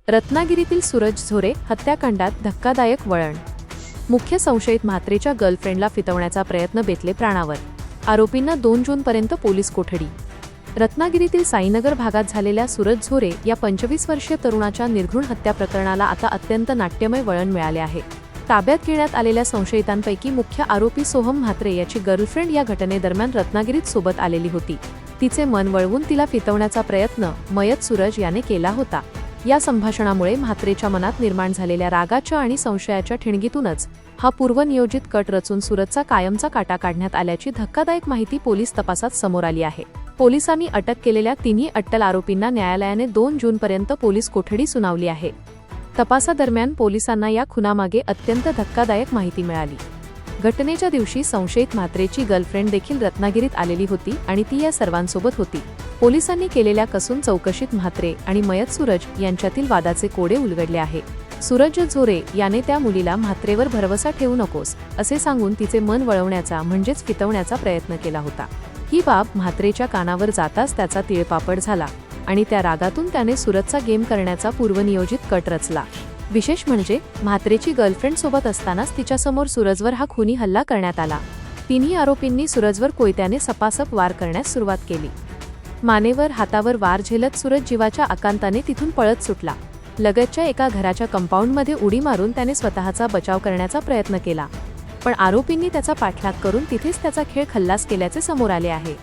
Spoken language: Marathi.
रत्नागिरीतील सूरज झोरे हत्याकांडात धक्कादायक वळण. मुख्य संशयित म्हात्रेच्या गर्लफ्रेंडला फितवण्याचा प्रयत्न बेतले प्राणावर. आरोपींना 2 जूनपर्यंत पोलीस कोठडी. रत्नागिरीतील साईनगर भागात झालेल्या सूरज झोरे या 25 वर्षीय तरुणाच्या निर्घृण हत्या प्रकरणाला आता अत्यंत नाट्यमय वळण मिळाले आहे. ताब्यात घेण्यात आलेल्या संशयितांपैकी मुख्य आरोपी सोहम म्हात्रे याची गर्लफ्रेंड या घटनेदरम्यान रत्नागिरीत सोबत आलेली होती. तिचे मन वळवून तिला फितवण्याचा प्रयत्न मयत सूरज याने केला होता. या संभाषणामुळे म्हात्रेच्या मनात निर्माण झालेल्या रागाच्या आणि संशयाच्या ठिणगीतूनच हा पूर्वनियोजित कट रचून सूरजचा कायमचा काटा काढण्यात आल्याची धक्कादायक माहिती पोलीस तपासात समोर आली आहे. पोलिसांनी अटक केलेल्या तिन्ही अट्टल आरोपींना न्यायालयाने 2 जूनपर्यंत पोलीस कोठडी सुनावली आहे. तपासादरम्यान पोलिसांना या खुनामागे अत्यंत धक्कादायक माहिती मिळाली. घटनेच्या दिवशी संशयित म्हात्रेची गर्लफ्रेंड देखील रत्नागिरीत आलेली होती आणि ती या सर्वांसोबत होती. पोलिसांनी केलेल्या कसून चौकशीत म्हात्रे आणि मयत सूरज यांच्यातील वादाचे कोडे उलगडले आहे. सूरज झोरे याने त्या मुलीला म्हात्रेवर भरवसा ठेवू नकोस असे सांगून तिचे मन वळवण्याचा म्हणजेच फितवण्याचा प्रयत्न केला होता. ही बाब म्हात्रेच्या कानावर जाताच त्याचा तिळपापड झाला आणि त्या रागातून त्याने सूरजचा गेम करण्याचा पूर्वनियोजित कट रचला. विशेष म्हणजे म्हात्रेची गर्लफ्रेंड सोबत असतानाच तिच्यासमोर सूरजवर हा खुनी हल्ला करण्यात आला. तिन्ही आरोपींनी सूरजवर कोयत्याने सपासप वार करण्यास सुरुवात केली. मानेवर हातावर वार झेलत सूरज जीवाच्या आकांताने तिथून पळत सुटला. लगतच्या एका घराच्या कंपाऊंडमध्ये उडी मारून त्याने स्वतःचा बचाव करण्याचा प्रयत्न केला, पण आरोपींनी त्याचा पाठलाग करून तिथेच त्याचा खेळ खल्लास केल्याचे समोर आले आहे.